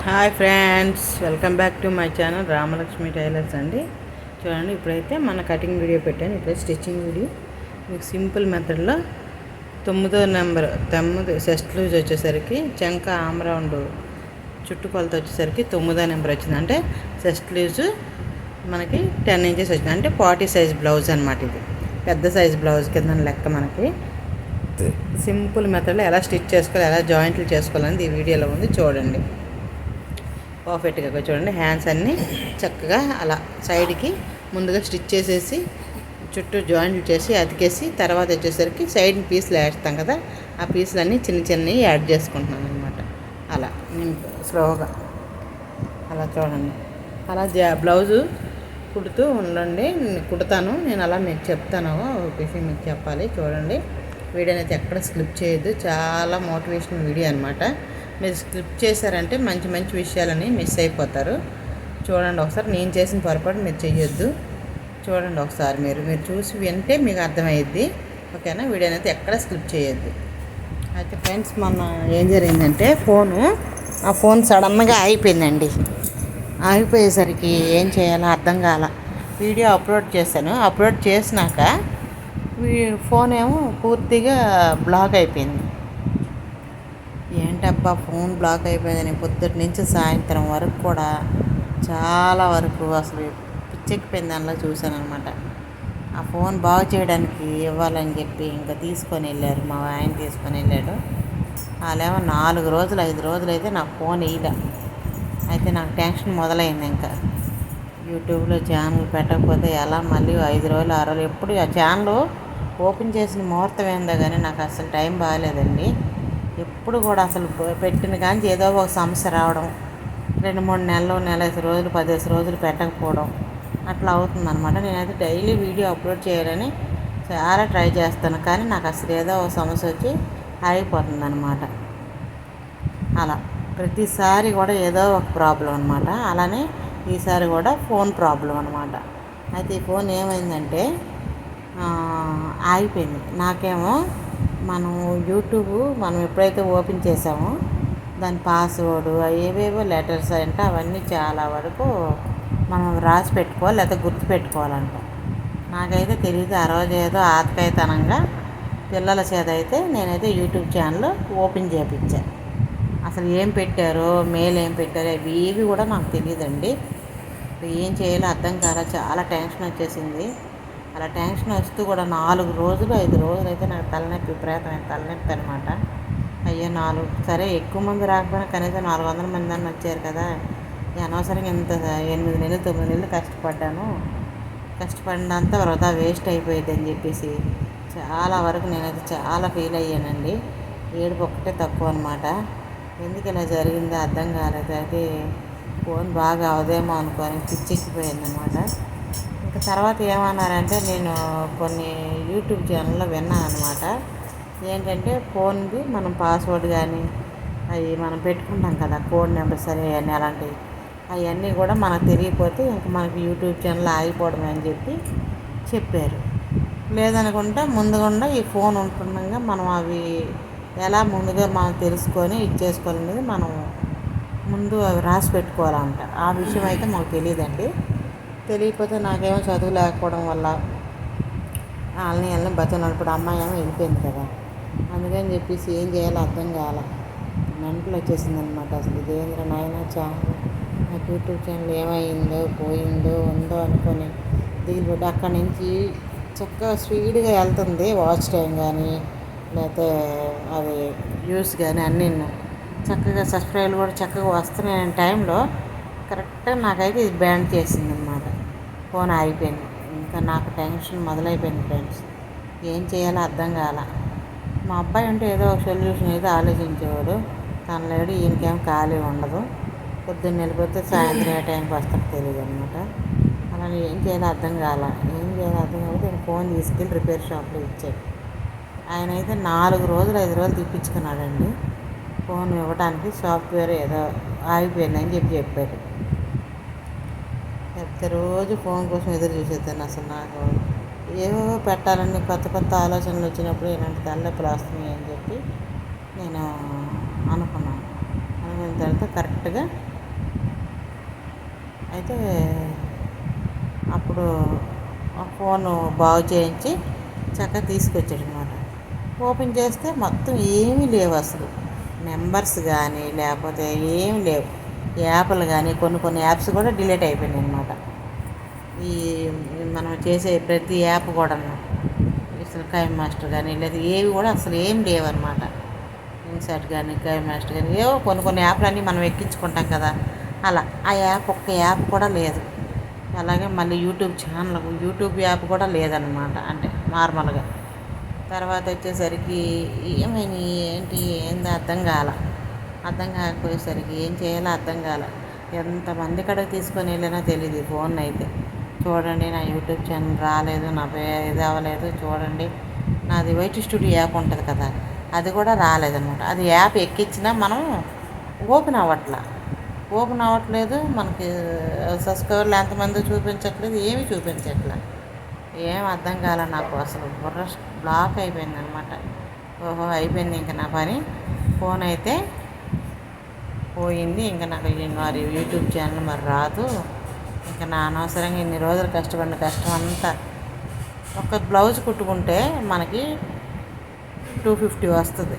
Hi friends, welcome back to my channel Ramalakshmi tailors అండి. చూడండి, ఇప్పుడైతే మన కటింగ్ వీడియో పెట్టాను. ఇప్పుడైతే స్టిచ్చింగ్ వీడియో మీకు సింపుల్ మెథడ్లో 9వ నెంబర్ 9 చెస్ట్ లూజ్ వచ్చేసరికి చంక ఆమ్ రౌండ్ చుట్టుకొలత వచ్చేసరికి 9వ నెంబర్ వచ్చింది. అంటే చెస్ట్ లూజ్ మనకి 10 ఇంచెస్ వచ్చింది. అంటే 40 సైజ్ బ్లౌజ్ అనమాట. ఇది పెద్ద సైజ్ బ్లౌజ్ కింద లెక్క. మనకి సింపుల్ మెథడ్లో ఎలా స్టిచ్ చేసుకోవాలి, ఎలా జాయింట్లు చేసుకోవాలని ఈ వీడియోలో ఉంది, చూడండి. పర్ఫెక్ట్గా చూడండి. హ్యాండ్స్ అన్నీ చక్కగా అలా సైడ్కి ముందుగా స్టిచ్ చేసేసి చుట్టూ జాయింట్లు చేసి అతికేసి తర్వాత వచ్చేసరికి సైడ్ పీసులు వేస్తాం కదా, ఆ పీసులన్నీ చిన్న చిన్నవి యాడ్ చేసుకుంటున్నాను అనమాట. అలా నేను స్లోగా అలా చూడండి. అలా బ్లౌజు కుడుతూ ఉండండి. కుడతాను నేను, అలా మీకు చెప్తాను. విషయం మీకు చెప్పాలి. చూడండి, వీడియోని అయితే ఎక్కడ స్కిప్ చేయొద్దు. చాలా మోటివేషనల్ వీడియో అనమాట. మీరు స్కిప్ చేశారంటే మంచి మంచి విషయాలని మిస్ అయిపోతారు. చూడండి ఒకసారి. నేను చేసిన పొరపాటు మీరు చెయ్యొద్దు. చూడండి ఒకసారి. మీరు చూసి వింటే మీకు అర్థమయ్యిద్ది. ఓకేనా? వీడియోని అయితే ఎక్కడ స్కిప్ చేయొద్దు. అయితే ఫ్రెండ్స్, మొన్న ఏం జరిగిందంటే ఆ ఫోన్ సడన్గా ఆగిపోయిందండి. ఆగిపోయేసరికి ఏం చేయాలో అర్థం కాల. వీడియో అప్లోడ్ చేశాను. అప్లోడ్ చేసినాక ఫోన్ ఏమో పూర్తిగా బ్లాక్ అయిపోయింది. ఏంటబ్బా ఫోన్ బ్లాక్ అయిపోయిందని పొద్దుటి నుంచి సాయంత్రం వరకు కూడా చాలా వరకు అసలు పిచ్చెక్కిపోయింది దానిలో చూశాను అనమాట. ఆ ఫోన్ బాగు చేయడానికి ఇవ్వాలని చెప్పి ఇంకా తీసుకొని వెళ్ళారు. మా ఆయన తీసుకొని వెళ్ళాడు. వాళ్ళేమో 4 రోజులు 5 రోజులు అయితే నాకు ఫోన్ వేయలే. అయితే నాకు టెన్షన్ మొదలైంది. ఇంకా యూట్యూబ్లో ఛానల్ పెట్టకపోతే ఎలా, మళ్ళీ 5 రోజులు 6 రోజులు ఎప్పుడు ఆ ఛానల్ ఓపెన్ చేసిన ముహూర్తం ఏందో కానీ నాకు అసలు టైం బాగాలేదండి. ఎప్పుడు కూడా అసలు పెట్టిన కానీ ఏదో ఒక సమస్య రావడం, 2-3 నెలలు, 5 రోజులు 10 రోజులు పెట్టకపోవడం అట్లా అవుతుందన్నమాట. నేనైతే డైలీ వీడియో అప్లోడ్ చేయాలని చాలా ట్రై చేస్తాను, కానీ నాకు అసలు ఏదో ఒక సమస్య వచ్చి ఆగిపోతుంది అనమాట. అలా ప్రతిసారి కూడా ఏదో ఒక ప్రాబ్లం అనమాట. అలానే ఈసారి కూడా ఫోన్ ప్రాబ్లం అనమాట. అయితే ఈ ఫోన్ ఏమైందంటే ఆగిపోయింది. నాకేమో మనం ఎప్పుడైతే ఓపెన్ చేసామో దాని పాస్వర్డ్ ఏవేవో లెటర్స్ అంటే అవన్నీ చాలా వరకు మనం రాసి పెట్టుకోవాలి, లేకపోతే గుర్తు పెట్టుకోవాలంట. నాకైతే తెలియదు. ఆ రోజు ఏదో ఆతకాయతనంగా పిల్లల చేత అయితే నేనైతే యూట్యూబ్ ఛానల్ ఓపెన్ చేయించాను. అసలు ఏం పెట్టారో, మెయిల్ ఏం పెట్టారో ఇవి కూడా నాకు తెలియదండి. ఏం చేయాలో అర్థం కాల. చాలా టెన్షన్ వచ్చేసింది. అలా టెన్షన్ వస్తూ కూడా 4 రోజులు 5 రోజులు అయితే నాకు తలనొప్పి, విపరీతమైన తలనొప్పి అనమాట. అయ్యో 4 సరే ఎక్కువ మంది రాకపోయినా కనీసం 400 మంది అని వచ్చారు కదా, అనవసరంగా ఇంత 8 నెలలు 9 నెలలు కష్టపడినంత వృధా వేస్ట్ అయిపోయింది అని చెప్పేసి చాలా వరకు నేనైతే చాలా ఫీల్ అయ్యానండి. ఏడుపు ఒక్కటే తక్కువ అనమాట. ఎందుకు ఇలా జరిగిందో అర్థం కాలేదు. అయితే ఫోన్ బాగా అవదేమో అనుకొని పిచ్చెక్కిపోయింది అనమాట. ఇంకా తర్వాత ఏమన్నారంటే, నేను కొన్ని యూట్యూబ్ ఛానల్లో విన్నాను అనమాట. ఏంటంటే ఫోన్ది మనం పాస్వర్డ్ కానీ అవి మనం పెట్టుకుంటాం కదా, కోడ్ నెంబర్స్ అని అవన్నీ అలాంటివి, అవన్నీ కూడా మనకు తెలియకపోతే ఇంక మనకి యూట్యూబ్ ఛానల్ ఆగిపోవడం అని చెప్పారు. లేదనుకుంటే ముందుగా ఈ ఫోన్ ఉంటుండగా మనం అవి ఎలా ముందుగా మనం తెలుసుకొని ఇచ్చేసుకోవాలనేది మనం ముందు అవి రాసి పెట్టుకోవాలంట. ఆ విషయం అయితే మాకు తెలియదండి. తెలియకపోతే నాకేమో చదువు లేకపోవడం వల్ల వాళ్ళని బతుకున్నప్పుడు అమ్మాయి ఏమో వెళ్ళిపోయింది కదా, అందుకని చెప్పేసి ఏం చేయాలో అర్థం కాల. మెంటలు వచ్చేసింది అనమాట. అసలు ఇదేంద్ర నాయన ఛానల్, నాకు యూట్యూబ్ ఛానల్ ఏమైందో పోయిందో ఉందో అనుకొని దిగుబడి అక్కడి నుంచి చక్కగా స్పీడ్గా వెళ్తుంది. వాచ్ టైం కానీ లేకపోతే అది వ్యూస్ కానీ అన్నీ చక్కగా సబ్స్క్రైబర్లు కూడా చక్కగా వస్తున్నాయి టైంలో కరెక్ట్గా నాకైతే ఇది బ్యాన్ చేసింది అనమాట. ఫోన్ ఆగిపోయింది. ఇంకా నాకు టెన్షన్ మొదలైపోయింది ఫ్రెండ్స్. ఏం చేయాలో అర్థం కాల. మా అబ్బాయి అంటే ఏదో ఒక సొల్యూషన్ అయితే ఆలోచించేవాడు. తను లేడు, ఈయనకేం ఖాళీ ఉండదు. పొద్దున్న వెళ్ళిపోతే సాయంత్రం ఏ టైంకి వస్తాడో తెలియదు అనమాట. అలా ఏం చేయాలో అర్థం కాల. కాకపోతే నేను ఫోన్ తీసుకెళ్ళి రిపేర్ షాప్లో ఇచ్చాడు. ఆయన అయితే 4 రోజులు 5 రోజులు తిప్పించుకున్నాడండి ఫోన్ ఇవ్వడానికి. సాఫ్ట్వేర్ ఏదో ఆగిపోయిందని చెప్పాడు. చెప్తే రోజు ఫోన్ కోసం ఎదురు చూసేద్దాను. అసలు నాకు ఏవో పెట్టాలని కొత్త ఆలోచనలు వచ్చినప్పుడు ఇలాంటి తలనొప్పులు వస్తున్నాయి అని చెప్పి నేను అనుకున్న తర్వాత కరెక్ట్గా అయితే అప్పుడు ఆ ఫోను బాగు చేయించి చక్కగా తీసుకొచ్చాడు అనమాట. ఓపెన్ చేస్తే మొత్తం ఏమీ లేవు అసలు. నెంబర్స్ కానీ లేకపోతే ఏమి లేవు. యాప్లు కానీ కొన్ని కొన్ని యాప్స్ కూడా డిలీట్ అయిపోయినాయి అనమాట. ఈ మనం చేసే ప్రతి యాప్ కూడా అసలు కైమ్ మాస్టర్ కానీ లేదా ఏవి కూడా అసలు ఏం లేవన్నమాట. ఇన్సర్ట్ కానీ కైమ్ మాస్టర్ కానీ ఏవో కొన్ని కొన్ని యాప్లు అన్నీ మనం ఎక్కించుకుంటాం కదా, అలా ఆ యాప్ ఒక్క యాప్ కూడా లేదు. అలాగే మళ్ళీ యూట్యూబ్ యాప్ కూడా లేదన్నమాట, అంటే నార్మల్గా. తర్వాత వచ్చేసరికి ఏమైనా ఏంది అర్థం కాకపోయేసరికి ఏం చేయాలో అర్థం కాల. ఎంతమంది కడకు తీసుకొని వెళ్ళినా తెలియదు ఈ ఫోన్ అయితే. చూడండి నా యూట్యూబ్ ఛానల్ రాలేదు, నా ఇది అవ్వలేదు, చూడండి నాది వైట్ స్టూడియో యాప్ ఉంటుంది కదా, అది కూడా రాలేదన్నమాట. అది యాప్ ఎక్కించినా మనం ఓపెన్ అవ్వట్లేదు, మనకి సబ్స్క్రైబర్లు ఎంతమంది చూపించట్లేదు, ఏమీ చూపించట్లేదు. ఏం అర్థం కాల నాకు, అసలు బుర్ర బ్లాక్ అయిపోయింది అనమాట. ఓహో అయిపోయింది ఇంకా నా పని, ఫోన్ అయితే పోయింది, ఇంకా నాకు మరి యూట్యూబ్ ఛానల్ మరి రాదు, ఇంకా నా అనవసరంగా ఇన్ని రోజులు కష్టపడిన కష్టం అంతా. ఒక బ్లౌజ్ కుట్టుకుంటే మనకి 250 వస్తుంది.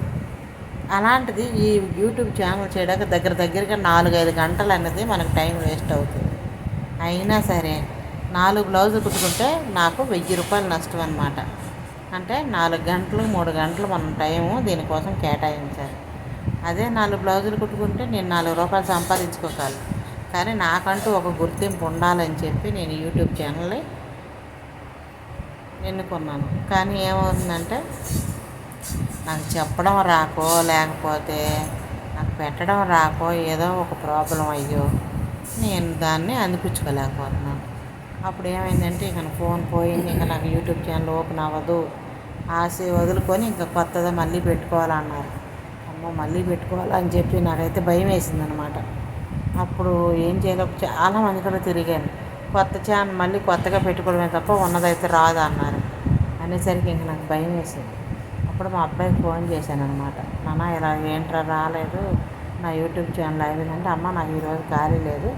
అలాంటిది ఈ యూట్యూబ్ ఛానల్ చేయడానికి దగ్గరగా 4-5 గంటలు అనేది మనకు టైం వేస్ట్ అవుతుంది. అయినా సరే 4 బ్లౌజులు కుట్టుకుంటే నాకు 1000 రూపాయలు నష్టం అనమాట. అంటే 4 గంటలు 3 గంటలు మనం టైము దీనికోసం కేటాయించాలి. అదే 4 బ్లౌజులు కుట్టుకుంటే నేను 4 రూపాయలు సంపాదించుకోగలను. కానీ నాకంటూ ఒక గుర్తింపు ఉండాలని చెప్పి నేను యూట్యూబ్ ఛానల్ని ఎన్నుకున్నాను. కానీ ఏమవుతుందంటే నాకు చెప్పడం రాకో లేకపోతే నాకు పెట్టడం రాకో ఏదో ఒక ప్రాబ్లం అయ్యో నేను దాన్ని అందిపుచ్చుకోలేకపోతున్నాను. అప్పుడు ఏమైందంటే ఇక ఫోన్ పోయింది, ఇంకా నాకు యూట్యూబ్ ఛానల్ ఓపెన్ అవ్వదు, ఆశ వదులుకొని ఇంకా కొత్తగా మళ్ళీ పెట్టుకోవాలన్నారు. అమ్మో మళ్ళీ పెట్టుకోవాలని చెప్పి నాకైతే భయం వేసిందనమాట. అప్పుడు ఏం చేయలేక చాలామంది కూడా తిరిగాను, కొత్త ఛానల్ మళ్ళీ కొత్తగా పెట్టుకోవడమే తప్ప ఉన్నదైతే రాదు అన్నారు. అనేసరికి ఇంక నాకు భయం వేసింది. అప్పుడు మా అబ్బాయికి ఫోన్ చేశాను అనమాట, నాన్న ఇలా ఏంట్రా రాలేదు, నా యూట్యూబ్ ఛానల్ అయిపోయిందంటే, అమ్మ నాకు ఈరోజు ఖాళీ లేదు,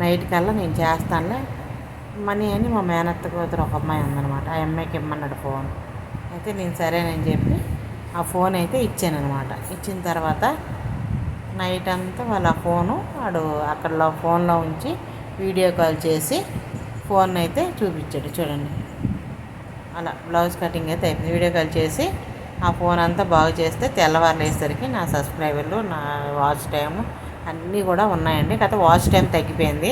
నైట్ కల్లా నేను చేస్తానులే మనీ అని మా మేనత్త కూతురు ఒక అమ్మాయి ఉందనమాట, ఆ అమ్మాయికి ఇమ్మన్నాడు ఫోన్. అయితే నేను సరేనని చెప్పి ఆ ఫోన్ అయితే ఇచ్చాను అనమాట. ఇచ్చిన తర్వాత నైట్ అంతా వాళ్ళ ఫోను వాడు అక్కడ ఫోన్లో ఉంచి వీడియో కాల్ చేసి ఫోన్ అయితే చూపించాడు. చూడండి అలా బ్లౌజ్ కటింగ్ అయితే అయిపోయింది. వీడియో కాల్ చేసి ఆ ఫోన్ అంతా బాగు చేస్తే తెల్లవారులేసరికి నా సబ్స్క్రైబర్లు, నా వాచ్ టైము అన్నీ కూడా ఉన్నాయండి. కాకపోతే వాచ్ టైం తగ్గిపోయింది,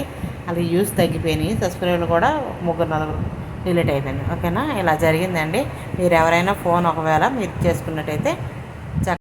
అది యూస్ తగ్గిపోయినాయి, సబ్స్క్రైబర్లు కూడా 3-4 డిలీట్ అయిపోయింది. ఓకేనా, ఇలా జరిగిందండి. మీరు ఎవరైనా ఫోన్ ఒకవేళ మీరు చేసుకున్నట్టయితే